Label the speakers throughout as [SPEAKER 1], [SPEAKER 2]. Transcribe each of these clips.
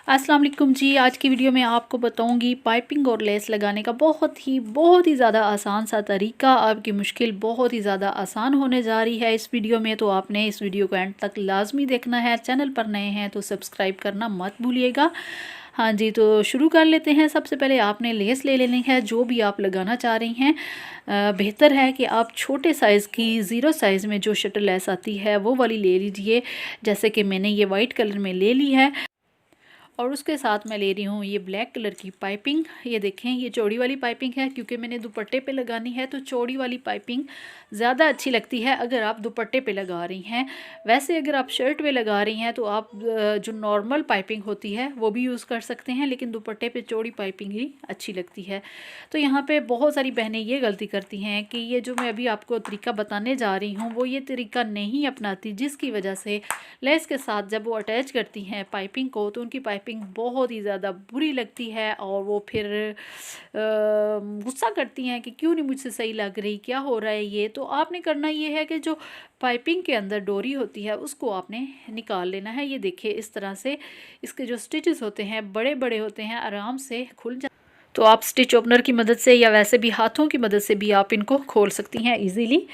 [SPEAKER 1] अस्सलाम वालेकुम जी। आज की वीडियो में आपको बताऊंगी पाइपिंग और लेस लगाने का बहुत ही ज़्यादा आसान सा तरीका। आपकी मुश्किल बहुत ही ज़्यादा आसान होने जा रही है इस वीडियो में, तो आपने इस वीडियो को एंड तक लाजमी देखना है। चैनल पर नए हैं तो सब्सक्राइब करना मत भूलिएगा। हाँ जी, तो शुरू कर लेते हैं। सबसे पहले आपने लेस ले लेनी है जो भी आप लगाना चाह रही हैं। बेहतर है कि आप छोटे साइज़ की 0 साइज़ में जो शटर लेस आती है वो वाली ले लीजिए। जैसे कि मैंने ये वाइट कलर में ले ली है और उसके साथ मैं ले रही हूँ ये ब्लैक कलर की पाइपिंग। ये देखें, ये चौड़ी वाली पाइपिंग है क्योंकि मैंने दुपट्टे पे लगानी है, तो चौड़ी वाली पाइपिंग ज़्यादा अच्छी लगती है अगर आप दुपट्टे पे लगा रही हैं। वैसे अगर आप शर्ट पे लगा रही हैं तो आप जो नॉर्मल पाइपिंग होती है वो भी यूज़ कर सकते हैं, लेकिन दुपट्टे पे चौड़ी पाइपिंग ही अच्छी लगती है। तो यहाँ पर बहुत सारी बहनें ये गलती करती हैं कि ये जो मैं अभी आपको तरीका बताने जा रही हूँ वो ये तरीका नहीं अपनाती, जिसकी वजह से लेस के साथ जब वो अटैच करती हैं पाइपिंग को तो उनकी पाइपिंग बहुत ही ज़्यादा बुरी लगती है और वो फिर गुस्सा करती हैं कि क्यों नहीं मुझसे सही लग रही, क्या हो रहा है ये। तो आपने करना ये है कि जो पाइपिंग के अंदर डोरी होती है उसको आपने निकाल लेना है। ये देखिए, इस तरह से इसके जो स्टिचेस होते हैं बड़े बड़े होते हैं, आराम से खुल जा। तो आप स्टिच ओपनर की मदद से या वैसे भी हाथों की मदद से भी आप इनको खोल सकती हैं इजीली।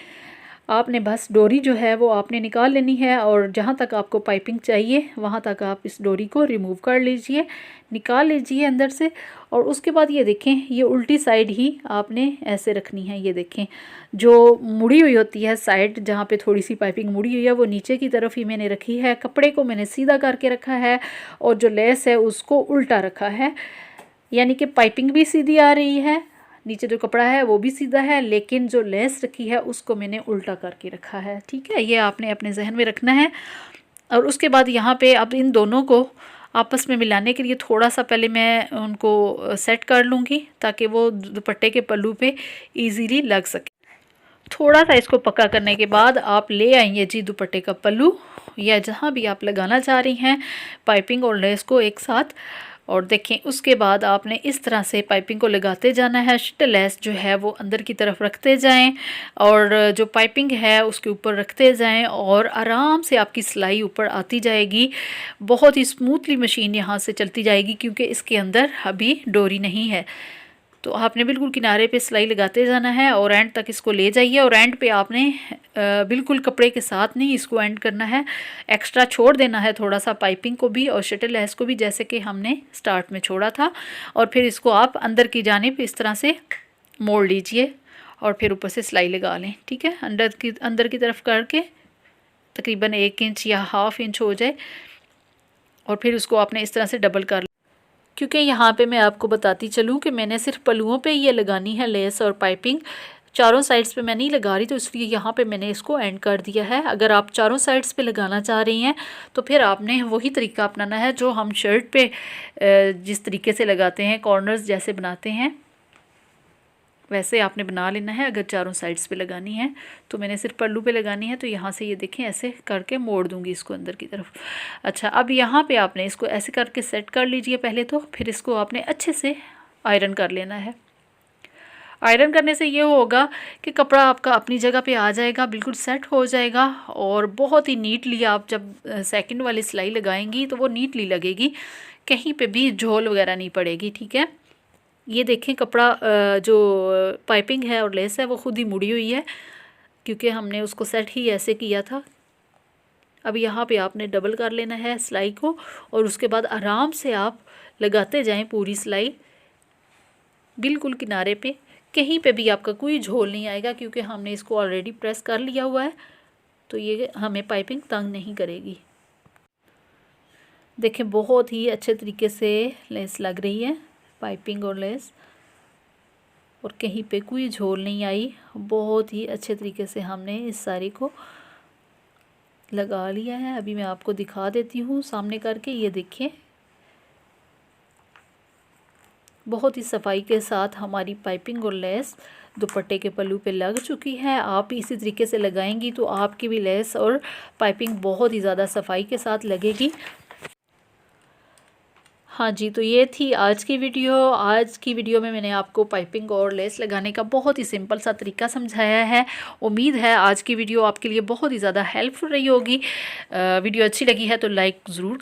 [SPEAKER 1] आपने बस डोरी जो है वो आपने निकाल लेनी है और जहाँ तक आपको पाइपिंग चाहिए वहाँ तक आप इस डोरी को रिमूव कर लीजिए, निकाल लीजिए अंदर से। और उसके बाद ये देखें, ये उल्टी साइड ही आपने ऐसे रखनी है। ये देखें, जो मुड़ी हुई होती है साइड, जहाँ पे थोड़ी सी पाइपिंग मुड़ी हुई है वो नीचे की तरफ ही मैंने रखी है। कपड़े को मैंने सीधा करके रखा है और जो लेस है उसको उल्टा रखा है, यानी कि पाइपिंग भी सीधी आ रही है, नीचे जो कपड़ा है वो भी सीधा है, लेकिन जो लेस रखी है उसको मैंने उल्टा करके रखा है। ठीक है, ये आपने अपने जहन में रखना है। और उसके बाद यहाँ पे अब इन दोनों को आपस में मिलाने के लिए थोड़ा सा पहले मैं उनको सेट कर लूँगी ताकि वो दुपट्टे के पल्लू पे इजीली लग सके। थोड़ा सा इसको पक्का करने के बाद आप ले आएंगे जी दुपट्टे का पल्लू, या जहाँ भी आप लगाना चाह रही हैं पाइपिंग और लेस को एक साथ। और देखें, उसके बाद आपने इस तरह से पाइपिंग को लगाते जाना है। शटर लेस जो है वो अंदर की तरफ रखते जाएं और जो पाइपिंग है उसके ऊपर रखते जाएं और आराम से आपकी सिलाई ऊपर आती जाएगी। बहुत ही स्मूथली मशीन यहाँ से चलती जाएगी क्योंकि इसके अंदर अभी डोरी नहीं है। तो आपने बिल्कुल किनारे पे सिलाई लगाते जाना है और एंड तक इसको ले जाइए। और एंड पे आपने बिल्कुल कपड़े के साथ नहीं इसको एंड करना है, एक्स्ट्रा छोड़ देना है थोड़ा सा पाइपिंग को भी और शटर लेस को भी, जैसे कि हमने स्टार्ट में छोड़ा था। और फिर इसको आप अंदर की जानिब इस तरह से मोड़ लीजिए और फिर ऊपर से सिलाई लगा लें। ठीक है, अंदर की तरफ करके तकरीबन 1 इंच या ½ इंच हो जाए और फिर उसको आपने इस तरह से डबल कर। क्योंकि यहाँ पे मैं आपको बताती चलूँ कि मैंने सिर्फ पल्लुओं पे ये लगानी है लेस और पाइपिंग, चारों साइड्स पे मैं नहीं लगा रही, तो इसलिए यहाँ पे मैंने इसको एंड कर दिया है। अगर आप चारों साइड्स पे लगाना चाह रही हैं तो फिर आपने वही तरीका अपनाना है जो हम शर्ट पे जिस तरीके से लगाते हैं, कॉर्नर्स जैसे बनाते हैं वैसे आपने बना लेना है। अगर चारों साइड्स पे लगानी है तो मैंने सिर्फ पल्लू पे लगानी है, तो यहाँ से ये देखें ऐसे करके मोड़ दूंगी इसको अंदर की तरफ। अच्छा, अब यहाँ पे आपने इसको ऐसे करके सेट कर लीजिए पहले तो, फिर इसको आपने अच्छे से आयरन कर लेना है। आयरन करने से ये होगा कि कपड़ा आपका अपनी जगह पे आ जाएगा, बिल्कुल सेट हो जाएगा और बहुत ही नीटली आप जब सेकंड वाली सिलाई लगाएंगी तो वो नीटली लगेगी, कहीं पे भी झोल वगैरह नहीं पड़ेगी। ठीक है, ये देखें, कपड़ा जो पाइपिंग है और लेस है वो खुद ही मुड़ी हुई है क्योंकि हमने उसको सेट ही ऐसे किया था। अब यहाँ पे आपने डबल कर लेना है सिलाई को और उसके बाद आराम से आप लगाते जाएं पूरी सिलाई, बिल्कुल किनारे पे, कहीं पे भी आपका कोई झोल नहीं आएगा क्योंकि हमने इसको ऑलरेडी प्रेस कर लिया हुआ है, तो ये हमें पाइपिंग तंग नहीं करेगी। देखें, बहुत ही अच्छे तरीके से लेस लग रही है, पाइपिंग और लेस, और कहीं पे कोई झोल नहीं आई। बहुत ही अच्छे तरीके से हमने इस साड़ी को लगा लिया है। अभी मैं आपको दिखा देती हूँ सामने करके। ये देखिए, बहुत ही सफाई के साथ हमारी पाइपिंग और लेस दुपट्टे के पल्लू पे लग चुकी है। आप इसी तरीके से लगाएंगी तो आपकी भी लेस और पाइपिंग बहुत ही ज़्यादा सफाई के साथ लगेगी। हाँ जी, तो ये थी आज की वीडियो। आज की वीडियो में मैंने आपको पाइपिंग और लेस लगाने का बहुत ही सिंपल सा तरीका समझाया है। उम्मीद है आज की वीडियो आपके लिए बहुत ही ज़्यादा हेल्पफुल रही होगी। वीडियो अच्छी लगी है तो लाइक ज़रूर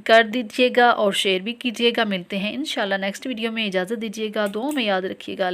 [SPEAKER 1] कर दीजिएगा और शेयर भी कीजिएगा। मिलते हैं इंशाल्लाह नेक्स्ट वीडियो में। इजाज़त दीजिएगा, दुआ में याद रखिएगा।